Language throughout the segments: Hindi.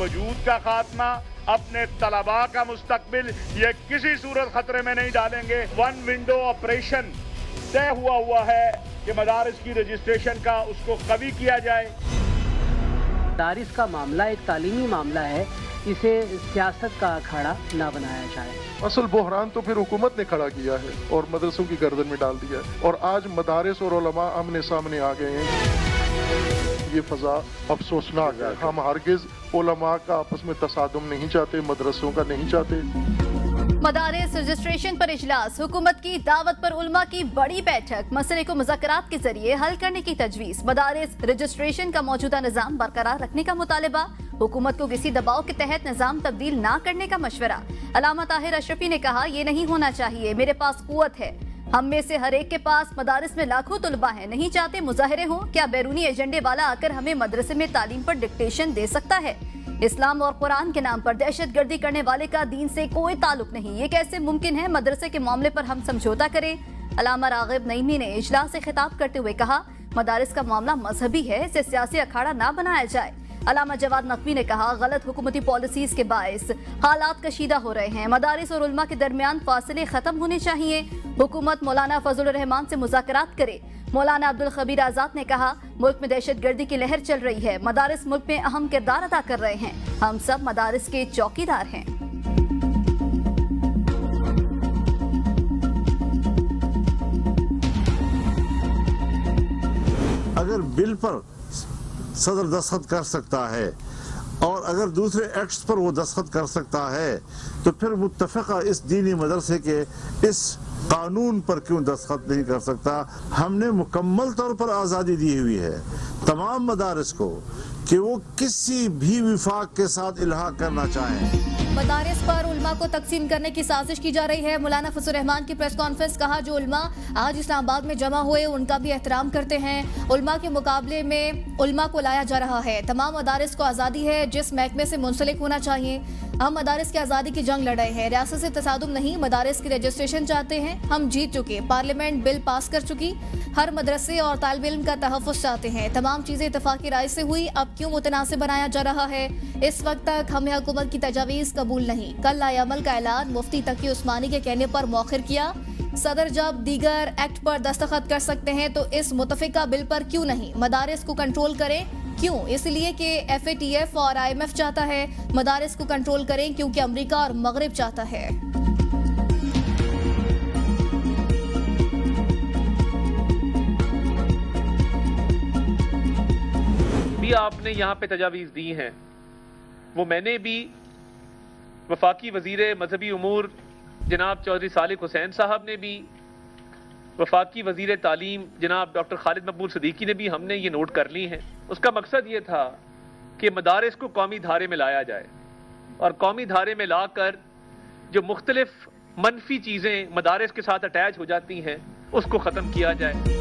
वजूद का खात्मा, अपने तलबा का मुस्तकबिल, ये किसी सूरत खतरे में नहीं डालेंगे। वन विंडो ऑपरेशन तय हुआ है कि मदारिस की रजिस्ट्रेशन का उसको कभी किया जाए। मदारिस का मामला एक तालीमी मामला है, इसे सियासत का अखाड़ा ना बनाया जाए। असल बहरान तो फिर हुकूमत ने खड़ा किया है और मदरसों की गर्दन में डाल दिया है, और आज मदारिस और उलमा आमने सामने आ गए हैं। ये फजा अफसोसनाक है। हम हरगिज उलमा का आपस में तसादुम नहीं चाहते, मदरसों का नहीं चाहते। मदारिस रजिस्ट्रेशन पर इजलास, हुकूमत की दावत पर उलमा की बड़ी बैठक, मसले को मुज़ाकरात के जरिए हल करने की तजवीज़। मदारिस रजिस्ट्रेशन का मौजूदा निज़ाम बरकरार रखने का मुतालबा, हुकूमत को किसी दबाव के तहत निज़ाम तब्दील ना करने का मशवरा। अल्लामा ताहिर अशरफी ने कहा, ये नहीं होना चाहिए, मेरे पास कुव्वत है, हम में से हर एक के पास मदारिस में लाखों तुलबा हैं, नहीं चाहते मुजाहिरे हों। क्या बैरूनी एजेंडे वाला आकर हमें मदरसे में तालीम पर डिक्टेशन दे सकता है? इस्लाम और कुरान के नाम पर दहशत गर्दी करने वाले का दीन से कोई ताल्लुक नहीं, ये कैसे मुमकिन है? मदरसे के मामले पर हम समझौता करें। अल्लामा रागिब नईमी ने इजलास से खिताब करते हुए कहा, मदारिस का मामला मजहबी है, इसे सियासी अखाड़ा ना बनाया जाए। अल्लामा जवाद नकवी ने कहा, गलत हुकूमती पॉलिसीज के बायस हालात कशीदा हो रहे हैं, मदारिस और उलमा के दरमियान फासले खत्म होने चाहिए। हुकूमत मौलाना फजल रहमान से मुज़ाकरात करे। मौलाना अब्दुल खबीर आजाद ने कहा, मुल्क में दहशत गर्दी की लहर चल रही है, मदारिस मुल्क में अहम किरदार अदा कर रहे हैं, हम सब मदारिस के चौकीदार हैं। अगर बिल पर सदर दस्तखत कर सकता है और अगर दूसरे एक्ट्स पर वो दस्तखत कर सकता है, तो फिर मुत्तफ़क़ा इस दीनी मदरसे के इस कानून पर क्यों दस्तखत नहीं कर सकता? हमने मुकम्मल तौर पर आज़ादी दी हुई है तमाम मदारिस को कि वो किसी भी विफाक के साथ इल्हाक करना चाहें। मदारिस पर उलमा को तकसीम करने की साजिश की जा रही है। मौलाना फजल रहमान की प्रेस कॉन्फ्रेंस, कहा, जो उलमा आज इस्लामाबाद में जमा हुए उनका भी एहतराम करते हैं, उलमा के मुकाबले में उलमा को लाया जा रहा है। तमाम मदारिस को आज़ादी है, जिस महकमे से मुंसलिक होना चाहिए। हम मदारिस की आज़ादी की जंग लड़े हैं, रियासत से तसादुम नहीं, मदारिस की रजिस्ट्रेशन चाहते हैं, हम जीत चुके, पार्लियामेंट बिल पास कर चुकी, हर मदरसे और तालिब इल्म का तहफ़्फ़ुज़ चाहते हैं, तमाम चीज़ें इत्तफ़ाक़ी राय से हुई, अब क्यों मुतनासिब बनाया जा रहा है? इस वक्त तक हमें हुकूमत की तजावीज़ कबूल नहीं। कल लाएअमल का ऐलान मुफ्ती तकी उस्मानी के कहने पर मौखिर किया। सदर जब दीगर एक्ट पर दस्तखत कर सकते हैं तो इस मुतफ़िका बिल पर क्यों नहीं? मदारिस को कंट्रोल करें, क्यों? इसलिए कि FATF और IMF चाहता है। मदारिस को कंट्रोल करें क्योंकि अमेरिका और मगरिब चाहता है। भी आपने यहाँ पे तजावीज़ दी हैं, वो मैंने भी वफाकी वजीर मजहबी उमूर जनाब चौधरी सालिक हुसैन साहब ने भी, वफाकी वजीर तालीम जनाब डॉक्टर खालिद मकबूल सदीकी ने भी, हमने ये नोट कर ली हैं। उसका मकसद ये था कि मदारिस को कौमी धारे में लाया जाए और कौमी धारे में लाकर जो मुख्तलिफ मनफी चीज़ें मदारिस के साथ अटैच हो जाती हैं उसको ख़त्म किया जाए।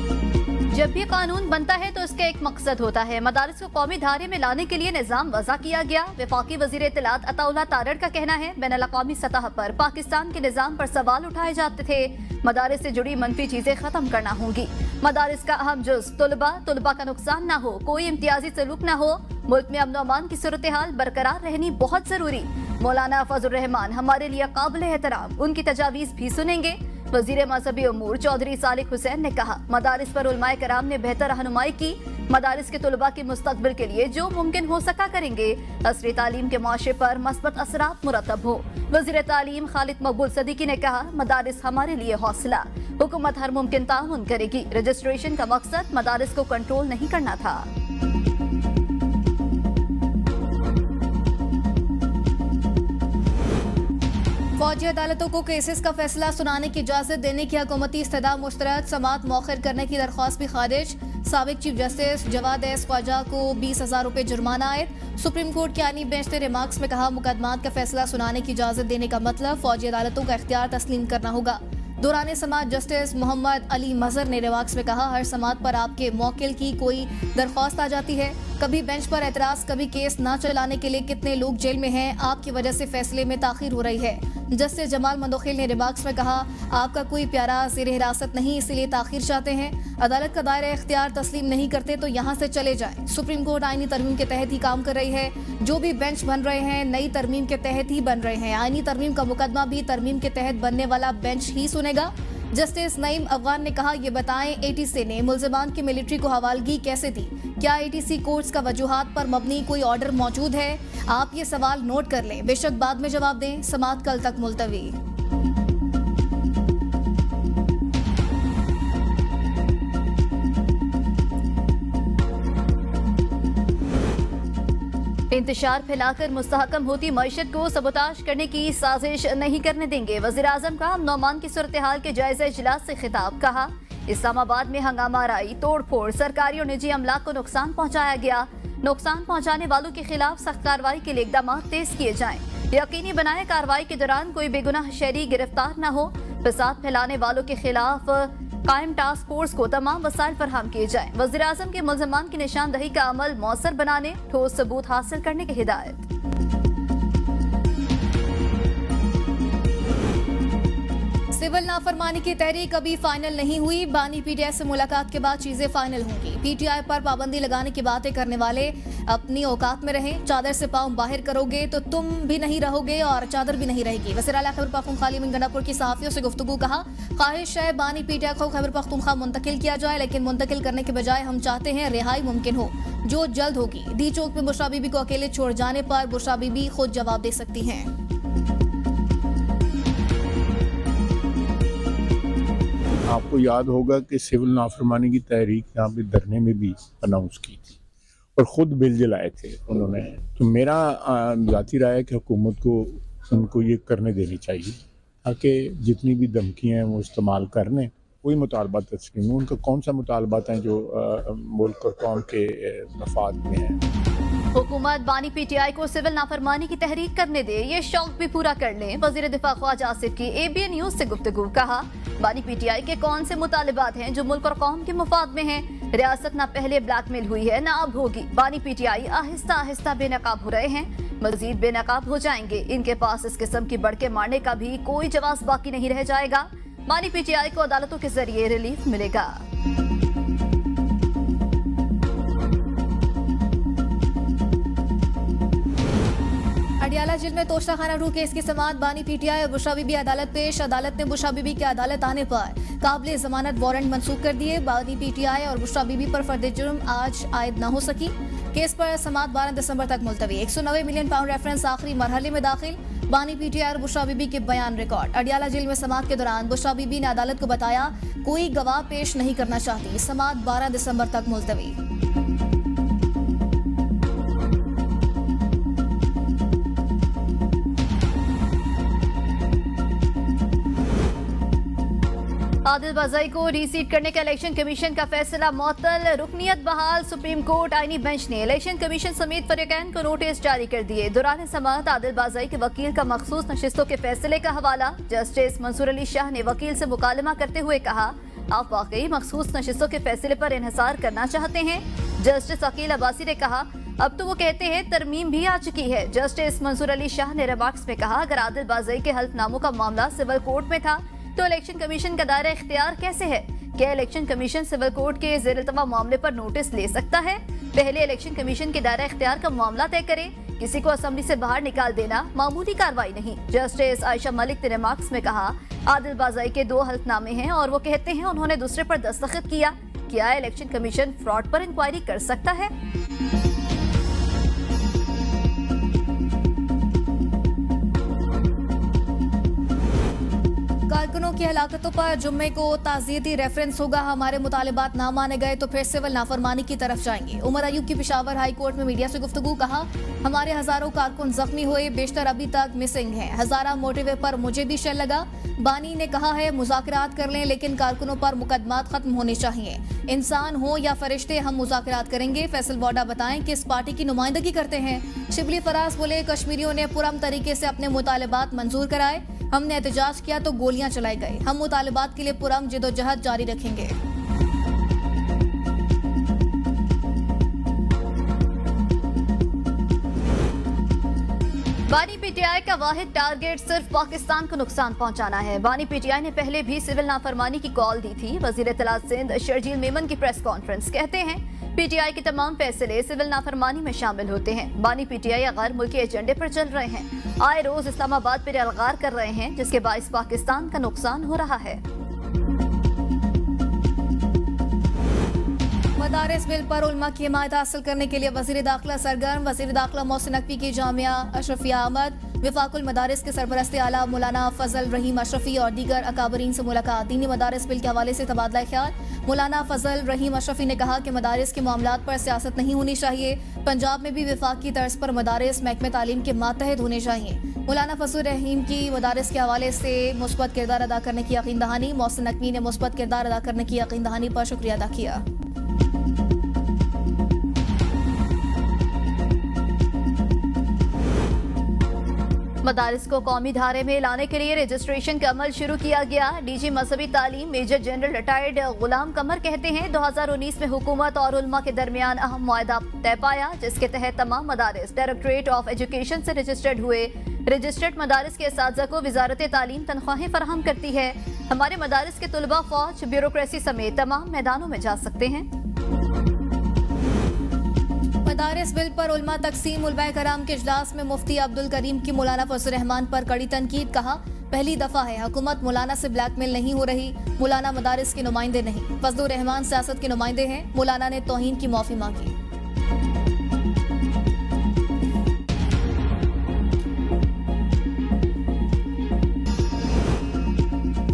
जब भी कानून बनता है तो इसका एक मकसद होता है। मदारिस को कौमी धारे में लाने के लिए निज़ाम वज़ा किया गया। वफाकी वज़ीर इत्तलात अताउल्लाह तारड़ का कहना है, बैनुल-अक़वामी सतह पर पाकिस्तान के निज़ाम पर सवाल उठाए जाते थे, मदारिस से जुड़ी मनफी चीजें खत्म करना होंगी। मदारिस का अहम जुज़ तुलबा का नुकसान ना हो, कोई इम्तियाजी सलूक ना हो, मुल्क में अमन अमान की सूरत हाल बरकरार रहनी बहुत जरूरी। मौलाना फजल रहमान हमारे लिए काबिल एहतराम, उनकी तजावीज़ भी सुनेंगे। वजीर मजहबी उमूर चौधरी सालिक हुसैन ने कहा, मदारिस पर उलमाए कराम ने बेहतर रहनुमाई की, मदारिस के तुलबा के मुस्तकबिल के लिए जो मुमकिन हो सका करेंगे। असरी तालीम के मुआशरे पर मस्बत असरात मुरतब हो। वजीर तालीम खालिद मकबूल सदीकी ने कहा, मदारिस हमारे लिए हौसला, हुकूमत हर मुमकिन ताउन करेगी। रजिस्ट्रेशन का मकसद मदारिस को कंट्रोल नहीं करना था। फौजी अदालतों को केसेस का फैसला सुनाने की इजाजत देने की हुकूमती इस्तदा मुस्तरद, समाअत मौखर करने की दरख्वास्त भी खारिज। साबिक chief justice Jawad S Khawaja को 20,000 रुपए जुर्माना आयद। सुप्रीम कोर्ट की आनी बेंच ने रिमार्क्स में कहा, मुकदमात का फैसला सुनाने की इजाजत देने का मतलब फौजी अदालतों का इख्तियार तस्लीम करना होगा। दौरान समाअत जस्टिस मोहम्मद अली मजहर ने रिमार्क्स में कहा, हर समाअत पर आपके मौकिल की कोई दरख्वास्त आ जाती है, कभी बेंच पर एतराज, कभी केस ना चलाने के लिए कितने लोग जेल में हैं, आपकी वजह से फैसले में ताखीर हो रही है। जस्टिस जमाल मंदोखिल ने रिमार्क्स में कहा, आपका कोई प्यारा ज़ेर हिरासत नहीं, इसीलिए ताखीर चाहते हैं। अदालत का दायरा इख्तियार तस्लीम नहीं करते तो यहाँ से चले जाएं। सुप्रीम कोर्ट आईनी तरमीम के तहत ही काम कर रही है। जो भी बेंच बन रहे हैं नई तरमीम के तहत ही बन रहे हैं। आईनी तरमीम का मुकदमा भी तरमीम के तहत बनने वाला बेंच ही सुनेगा। जस्टिस नईम अफगान ने कहा, ये बताएं एटीसी ने मुल्जिमान की मिलिट्री को हवालगी कैसे दी? क्या एटीसी कोर्ट्स का वजूहात पर मबनी कोई ऑर्डर मौजूद है? आप ये सवाल नोट कर लें, बेशक बाद में जवाब दें। समाअत कल तक मुलतवी। इंतशार फैलाकर मुस्तहकम होती मईशत को सबोताज करने की साजिश नहीं करने देंगे। वज़ीर आज़म का नौमान की सूरत हाल के जायजा इजलास से खिताब। कहा, इस्लामाबाद में हंगामा आराई, तोड़ फोड़, सरकारी और निजी अमलाक को नुकसान पहुँचाया गया। नुकसान पहुँचाने वालों के खिलाफ सख्त कार्रवाई के लिए इक़दाम तेज किए जाएं। यकीनी बनाए कार्रवाई के दौरान कोई बेगुनाह शहरी गिरफ्तार न हो। फसाद फैलाने वालों के खिलाफ कायम टास्क फोर्स को तमाम वसाइल फराहम किए जाएं। वज़ीर आज़म के मुल्ज़मान की निशानदही का अमल मौसर बनाने, ठोस सबूत हासिल करने की हिदायत। सिविल नाफरमानी की तहरीक अभी फाइनल नहीं हुई। बानी पीटीआई से मुलाकात के बाद चीजें फाइनल होंगी। पीटीआई पर पाबंदी लगाने की बातें करने वाले अपनी औकात में रहें। चादर से पांव बाहर करोगे तो तुम भी नहीं रहोगे और चादर भी नहीं रहेगी। वज़ीर आला खैबर पख्तूनख्वा अली गंडापुर की सहाफियों से गुफ्तगू। कहा, ख्वाहिश है बानी पीटीआई को खैबर पख्तूनख्वा मुंतकिल किया जाए, लेकिन मुंतकिल करने के बजाय हम चाहते हैं रिहाई मुमकिन हो, जो जल्द होगी। डी चौक में बुशरा बीबी को अकेले छोड़ जाने पर बुशरा बीबी खुद जवाब दे सकती हैं। आपको याद होगा कि सिविल नाफरमानी की तहरीक यहाँ पे धरने में भी अनाउंस की थी और ख़ुद बिल जलाए थे उन्होंने। तो मेरा ज़ाती राय है कि हुकूमत को उनको ये करने देनी चाहिए ताकि जितनी भी धमकियाँ हैं वो इस्तेमाल कर लें। कोई मुतालबा तस्लीम, उनका कौन सा मुतालबात हैं जो मुल्क और कौम के मफाद में हैं। हुकूमत बानी पीटीआई को सिविल नाफरमानी की तहरीक करने दे, ये शौक भी पूरा कर लें। वजीर दिफा ख्वाजा आसिफ की ABN न्यूज से गुफ्तगू। कहा, बानी पीटीआई के कौन से मुतालिबात हैं जो मुल्क और कौम के मुफाद में हैं? रियासत ना पहले ब्लैकमेल हुई है ना अब होगी। बानी पीटीआई आहिस्ता आहिस्ता बेनकाब हो रहे हैं, मजीद बेनकाब हो जाएंगे। इनके पास इस किस्म की बढ़के मारने का भी कोई जवाब बाकी नहीं रह जाएगा। बानी पीटीआई को अदालतों के जरिए रिलीफ मिलेगा। अडियाला जेल में तोशाखाना रूह केस की समाअत। बानी पीटीआई और बुशरा बीबी अदालत पेश। अदालत ने बुशरा बीबी के अदालत आने पर काबिल जमानत वारंट मंसूख कर दिए। बानी पीटीआई और बुशरा बीबी पर फर्द जुर्म आज आयद न हो सकी। केस पर समाअत 12 दिसंबर तक मुलतवी। 190 मिलियन पाउंड रेफरेंस आखिरी मरहले में दाखिल। बानी पीटीआई और बुशरा बीबी के बयान रिकॉर्ड। अडियाला जेल में समाअत के दौरान बुशरा बीबी ने अदालत को बताया कोई गवाह पेश नहीं करना चाहती। समाअत 12 दिसंबर तक मुलतवी। आदिल बाज़ाई को रीसीट करने का इलेक्शन कमीशन का फैसला मुअत्तल। रुकनियत बहाल। सुप्रीम कोर्ट आईनी बेंच ने इलेक्शन कमीशन समेत फरीकैन को नोटिस जारी कर दिए। दौरान समाअत आदिल बाज़ाई के वकील का मखसूस नशिस्तों के फैसले का हवाला। जस्टिस मंसूर अली शाह ने वकील से मुकालमा करते हुए कहा, आप वाकई मखसूस नशिस्तों के फैसले पर इन्हिसार करना चाहते हैं? जस्टिस अकील अब्बासी ने कहा, अब तो वो कहते हैं तरमीम भी आ चुकी है। जस्टिस मंसूर अली शाह ने रिमार्क्स में कहा, अगर आदिल बाज़ाई के हल्फनामों का मामला सिविल कोर्ट में था तो इलेक्शन कमीशन का दायरा इख्तियार कैसे है? क्या इलेक्शन कमीशन सिविल कोर्ट के ज़ेर-ए-इल्तवा मामले पर नोटिस ले सकता है? पहले इलेक्शन कमीशन के दायरा इख्तियार का मामला तय करे। किसी को असेंबली से बाहर निकाल देना मामूली कार्रवाई नहीं। जस्टिस आयशा मलिक ने रिमार्क्स में कहा, आदिल बाज़ाई के 2 हल्फनामे हैं और वो कहते हैं उन्होंने दूसरे पर दस्तखत किया। क्या इलेक्शन कमीशन फ्रॉड पर इंक्वायरी कर सकता है? कारकुनों की हलाकतों पर जुम्मे को ताज़ियती रेफरेंस होगा। हमारे मुतालिबात ना माने गए तो फिर सिविल नाफरमानी की तरफ जाएंगे। उमर अयूब की पेशावर हाई कोर्ट में मीडिया से गुफ्तगू। कहा, हमारे हजारों कारकुन जख्मी हुए, बेशतर अभी तक मिसिंग हैं। हजारा मोटिव पर मुझे भी शल लगा। बानी ने कहा है मुज़ाकरात कर लें, लेकिन कारकुनों पर मुकदमात खत्म होने चाहिए। इंसान हो या फरिश्ते, हम मुज़ाकरात करेंगे। फैसल बॉडा बताएं किस पार्टी की नुमाइंदगी करते हैं। शिबली फराज बोले, कश्मीरियों ने पुरअमन तरीके से अपने मुतालिबात मंजूर कराए, हमने एहतजाज किया तो गोलियां चलाई गई। गए। हम मुतालिबात के लिए पुरअमन जिद्दोजहद जारी रखेंगे। बानी पीटीआई का वाहिद टारगेट सिर्फ पाकिस्तान को नुकसान पहुंचाना है। बानी पीटीआई ने पहले भी सिविल नाफरमानी की कॉल दी थी। वजीर इत्तलात सिंध शर्जील मेमन की प्रेस कॉन्फ्रेंस कहते हैं पीटीआई के तमाम फैसले सिविल नाफरमानी में शामिल होते हैं। बानी पीटीआई गैर मुल्की एजेंडे पर चल रहे हैं। आए रोज इस्लामाबाद पर अलगार कर रहे हैं, जिसके बाइस पाकिस्तान का नुकसान हो रहा है। मदारिस बिल पर उलमा की हिमायत हासिल करने के लिए वजीर दाखिला सरगर्म। वजीर दाखिला मोहसिन नकवी की जामिया अशरफिया अहमद, विफाकुल मदारिस के सरबरस्त आला मौलाना फजल रहीम अशरफी और दीगर अकाबरीन से मुलाकात। दीनी मदारिस बिल के हवाले से तबादला ख्याल। मौलाना फजल रहीम अशरफी ने कहा कि मदारिस के मामलात पर सियासत नहीं होनी चाहिए। पंजाब में भी विफाकी तर्ज पर मदारिस महकमे तालीम के मातहत होने चाहिए। मौलाना फजल रहीम की मदारिस के हवाले से मुस्बत किरदार अदा करने की यकीन दहानी। मोहसिन नकवी ने मुस्बत किरदार अदा करने की यकीन दहानी पर शुक्रिया अदा किया। मदारिस को कौमी धारे में लाने के लिए रजिस्ट्रेशन का अमल शुरू किया गया। डीजी मजहबी तालीम मेजर जनरल रिटायर्ड गुलाम कमर कहते हैं 2019 में हुकूमत और उलमा के दरमियान अहम मुआहदा तय पाया, जिसके तहत तमाम मदारिस डायरेक्टरेट ऑफ एजुकेशन से रजिस्टर्ड हुए। रजिस्टर्ड मदारिस के असातिज़ा को वजारत तालीम तनख्वाहें फराहम करती है। हमारे मदारिस के तुलबा फौज, ब्यूरोक्रेसी समेत तमाम मैदानों में जा सकते हैं। मदारिस बिल पर उलमा तकसीम। उलमाए कराम के इजलास में मुफ्ती अब्दुल करीम की मौलाना फजल रहमान पर कड़ी तनकीद। कहा पहली दफा है हुकूमत मौलाना से ब्लैकमेल नहीं हो रही। मौलाना मदारिस के नुमाइंदे नहीं, फजल रहमान सियासत के नुमाइंदे हैं। मौलाना ने तौहीन की माफी मांगी।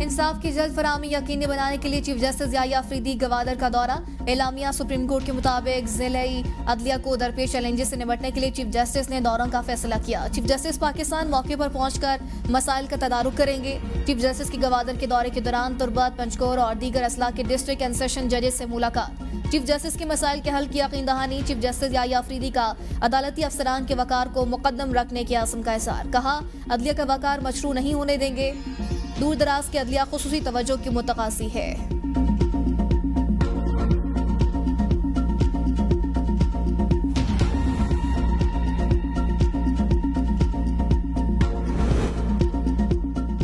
इंसाफ की जल्द फराहमी यकीनी बनाने के लिए चीफ जस्टिस याहिया अफरीदी गवादर का दौरा। एलामिया सुप्रीम कोर्ट के मुताबिक ज़िले अदलिया को दरपेश चैलेंजेस से निपटने के लिए चीफ जस्टिस ने दौरों का फैसला किया। चीफ जस्टिस पाकिस्तान मौके पर पहुंचकर मसाइल का तदारुक करेंगे। चीफ जस्टिस की गवादर के दौरे के दौरान तुर्बत, पंचकोर और दीगर असला के डिस्ट्रिक्ट एंड सेशन जजेस से मुलाकात। चीफ जस्टिस के मसाइल के हल की यकीन दहानी। चीफ जस्टिस याहिया अफरीदी का अदालती अफसरान के वकार को मुकद्दम रखने के आज़म का इज़हार। कहा अदलिया का वकार मशरू नहीं होने देंगे। दूर दराज के अदलिया खुसूसी तवज्जो की मुतकासी है।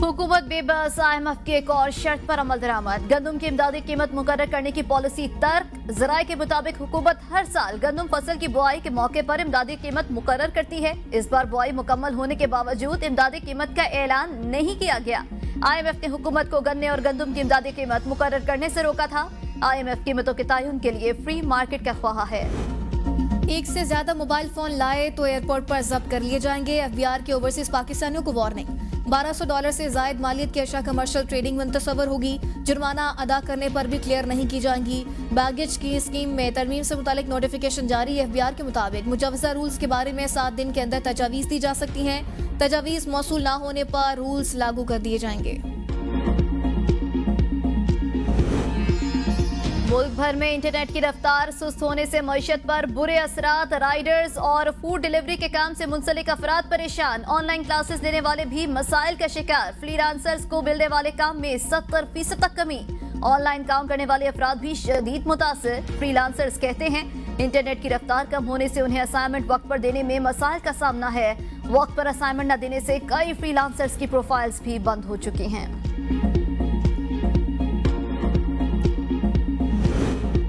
हुकूमत बेबस। IMF की एक और शर्त पर अमल दरामद। गंदम की इमदादी कीमत मुकर्रर करने की पॉलिसी तर्क। ज़राए के मुताबिक हुकूमत हर साल गंदम फसल की बुआई के मौके पर इमदादी कीमत मुकर्रर करती है। इस बार बुआई मुकम्मल होने के बावजूद इमदादी कीमत का ऐलान नहीं किया गया। IMF ने हुकूमत को गन्ने और गंदम की इमदादी कीमत मुकर्रर करने से रोका था। IMF कीमतों के तयन के लिए फ्री मार्केट का ख्वाह है। एक से ज्यादा मोबाइल फोन लाए तो एयरपोर्ट पर जब्त कर लिए जाएंगे। FBR के ओवरसीज पाकिस्तानियों को वार्निंग। $1200 से जायद मालियत की अशया कमर्शियल ट्रेडिंग मुंतसवर होगी। जुर्माना अदा करने पर भी क्लियर नहीं की जाएंगी। बैगेज की स्कीम में तरमीम से मुतालिक नोटिफिकेशन जारी। FBR के मुताबिक मुजवजा रूल्स के बारे में 7 दिन के अंदर तजावीज़ दी जा सकती हैं। तजावीज़ मौसूल ना होने पर रूल्स लागू कर दिए जाएंगे। मुल्क भर में इंटरनेट की रफ्तार सुस्त होने से मईशत पर बुरे असरात। राइडर्स और फूड डिलीवरी के काम से मुंसलिक अफराद परेशान। ऑनलाइन क्लासेस लेने वाले भी मसाइल का शिकार। फ्रीलांसर्स को मिलने वाले काम में 70% तक कमी। ऑनलाइन काम करने वाले अफराद भी शदीद मुतासिर। फ्रीलांसर्स कहते हैं इंटरनेट की रफ्तार कम होने से उन्हें असाइनमेंट वक्त पर देने में मसाइल का सामना है। वक्त पर असाइनमेंट न देने से कई फ्रीलांसर्स की प्रोफाइल्स भी बंद हो चुकी हैं।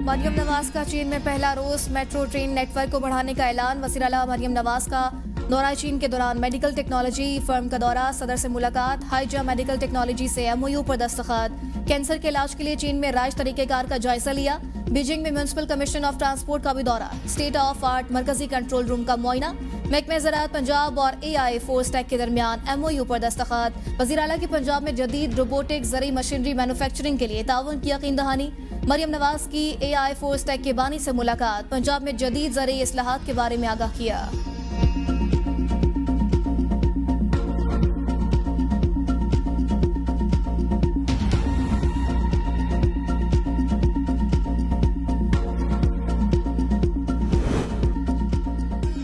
मरियम नवाज का चीन में पहला रोज। मेट्रो ट्रेन नेटवर्क को बढ़ाने का ऐलान। वज़ीर आला मरियम नवाज का दौरा चीन के दौरान मेडिकल टेक्नोलॉजी फर्म का दौरा। सदर से मुलाकात। हाइजा मेडिकल टेक्नोलॉजी से MOU पर दस्तखत। कैंसर के इलाज के लिए चीन में राज तरीकेकार का जायजा लिया। बीजिंग में म्यूनिसिपल कमीशन ऑफ ट्रांसपोर्ट का भी दौरा। स्टेट ऑफ आर्ट मरकजी कंट्रोल रूम का मुआयना। महकमे ज़राअत पंजाब और AI फोर्स टेक के दरमियान MOU पर दस्तखत। वज़ीर आला की पंजाब में जदीद रोबोटिक ज़री मशीनरी मैन्युफैक्चरिंग के लिए ताउन की यकीन दहानी। मरियम नवाज की AI फोर्स टेक के बानी से मुलाकात। पंजाब में जदीद ज़री इस्लाहात के बारे में आगाह किया।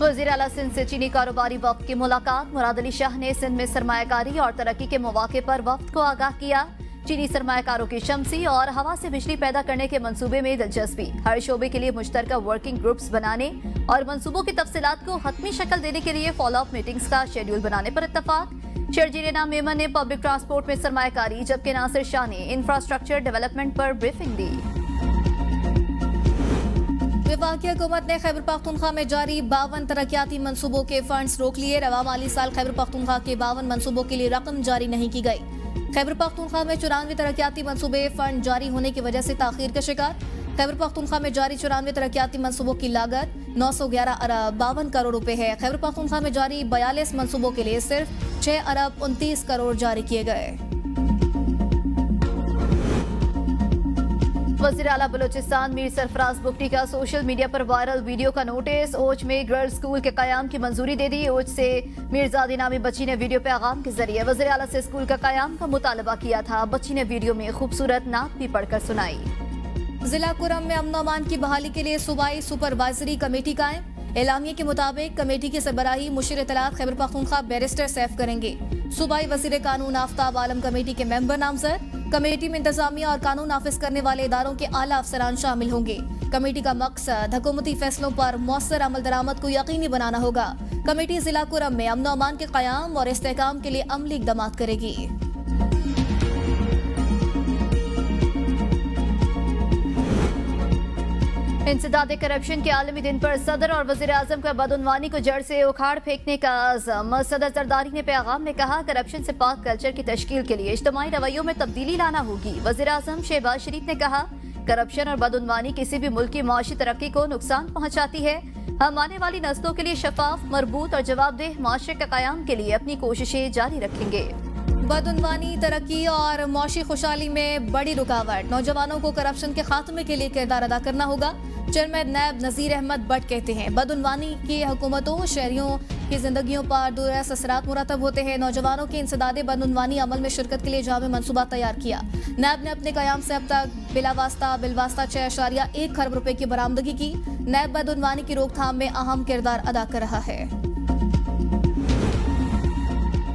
वज़ीर आला सिंध से चीनी कारोबारी वफ्द की मुलाकात। मुराद अली शाह ने सिंध में सरमायाकारी और तरक्की के मौके पर वफ्द को आगाह किया। चीनी सरमायाकारों की शमसी और हवा से बिजली पैदा करने के मंसूबे में दिलचस्पी। हर शोबे के लिए मुश्तरका वर्किंग ग्रुप्स बनाने और मंसूबों की तफसीलात को हतमी शक्ल देने के लिए फॉलोअप मीटिंग्स का शेड्यूल बनाने पर इत्तफाक। शर्जील नाम मेमन ने पब्लिक ट्रांसपोर्ट में सरमायाकारी, जबकि नासिर शाह ने इंफ्रास्ट्रक्चर डेवलपमेंट पर ब्रीफिंग दी। वफाकी हुकूमत ने खैबर पख्तूनख्वा में जारी 52 तरक्याती मंसूबों के फंड्स रोक लिए। रवा माली साल खैबर पख्तूनख्वा के 52 मंसूबों के लिए रकम जारी नहीं की गई। खैबर पख्तूनख्वा में 94 तरक्याती मंसूबे फंड जारी होने की वजह से ताखीर का शिकार। खैबर पख्तूनख्वा में जारी 94 तरक्याती मंसूबों की लागत 911 अरब 52 करोड़ रुपए है। खैबर पख्तूनख्वा में जारी 42 मंसूबों के लिए सिर्फ 6 अरब 29 करोड़ जारी किए गए। वज़ीर आला बलूचिस्तान मीर सरफराज बुगटी का सोशल मीडिया पर वायरल वीडियो का नोटिस। ओच में गर्ल्स स्कूल के कयाम की मंजूरी दे दी। ओच से मीरजादी नामी बच्ची ने वीडियो पैगाम के जरिए वज़ीर आला से स्कूल का कयाम का मुतालबा किया था। बच्ची ने वीडियो में खूबसूरत नात भी पढ़कर सुनाई। जिला कुरम में अमन अमान की बहाली के लिए सूबाई सुपरवाइजरी कमेटी कायम। एलामिया के मुताबिक कमेटी की सरबराही मुशीर इत्तलात खैबर पख्तूनख्वा बैरिस्टर सैफ करेंगे। सूबाई वजीर कानून आफ्ताब आलम कमेटी के मेंबर नामजद। कमेटी में इंतजामिया और कानून नाफिज करने वाले इदारों के आला अफसरान शामिल होंगे। कमेटी का मकसद हुकूमती फैसलों पर मौसर अमल दरामद को यकीनी बनाना होगा। कमेटी जिला कुरम में अमन अमान के कयाम और इस्तेहकाम के लिए अमली इक़दामात करेगी। इंसदाद करप्शन के आलमी दिन पर सदर और वज़ीर आज़म का बदउनवानी को जड़ से उखाड़ फेंकने का आज़म। सदर जरदारी ने पैगाम में कहा, करप्शन से पाक कल्चर की तश्कील के लिए इज्तिमाई रवैयों में तब्दीली लाना होगी। वज़ीर आज़म शहबाज शरीफ ने कहा, करप्शन और बदउनवानी किसी भी मुल्क की माशी तरक्की को नुकसान पहुँचाती है। हम आने वाली नस्लों के लिए शफाफ, मरबूत और जवाबदेह माशरे के क़याम के लिए अपनी कोशिशें जारी रखेंगे। बदउनवानी, तरक्की और मौशी खुशहाली में बड़ी रुकावट। नौजवानों को करप्शन के खात्मे के लिए किरदार अदा करना होगा। चेयरमैन नैब नज़ीर अहमद बट कहते हैं, बदउनवानी की हुकूमतों शहरियों की जिंदगियों पर दुरूस्त असरात मुरतब होते हैं। नौजवानों के इंसदादे बदउनवानी अमल में शिरकत के लिए जामे मनसूबा तैयार किया। नैब ने अपने कयाम से अब तक बिलवास्ता 6.1 खरब रुपए की बरामदगी की। नैब बदउनवानी की रोकथाम में अहम किरदार अदा कर रहा है।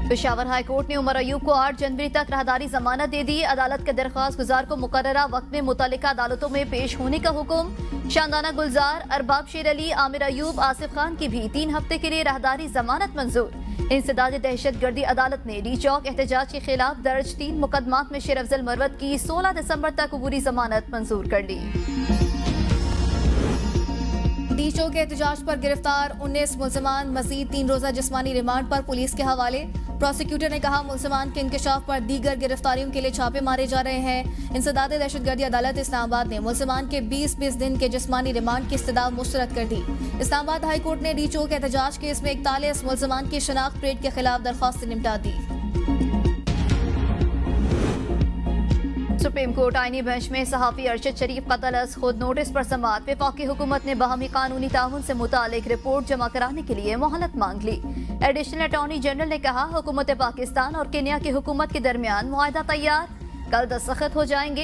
पेशावर हाई कोर्ट ने उमर अयूब को 8 जनवरी तक राहदारी जमानत दे दी। अदालत के दरख्वास्त गुजार को मुकर्ररा वक्त में मुतल्लिका अदालतों में पेश होने का हुक्म। शानदाना गुलजार, अरबाब शेर अली, आमिर अयूब, आसिफ खान की भी 3 हफ्ते के लिए राहदारी जमानत मंजूर। इंसदाद दहशत गर्दी अदालत ने डी चौक एहतजाज के खिलाफ दर्ज 3 मुकदमात में शेर अफजल मरवत की 16 दिसंबर तक अबूरी जमानत मंजूर कर ली। डी चौक के एहतजाज पर गिरफ्तार 19 मुलजमान मजीद 3 रोजा जिस्मानी रिमांड पर पुलिस के हवाले। प्रोसिक्यूटर ने कहा, मुलजमान के इंकशाफ पर दीगर गिरफ्तारियों के लिए छापे मारे जा रहे हैं। इंसदाद दहशतगर्दी अदालत इस्लामाबाद ने मुलजमान के 20 दिन के जिस्मानी रिमांड की इस्तदा मुस्तरद कर दी। इस्लामाबाद हाई कोर्ट ने डी चौक एहतजाज केस में 41 मुलजमान की शनाख्त परेड के खिलाफ दरख्वास्त निपटा दी। सुप्रीम कोर्ट आईनी बेंच में सहाफी अरशद शरीफ कत्ल अज खुद नोटिस पर समाअत। वफाकी हुकूमत ने बाहमी कानूनी ताउन से मुतालिक रिपोर्ट जमा कराने के लिए मोहलत मांग ली। एडिशनल अटॉर्नी जनरल ने कहा, हुकूमत पाकिस्तान और केन्या की हुकूमत के दरमियान मुआहदा तैयार, कल दस्तखत हो जाएंगे।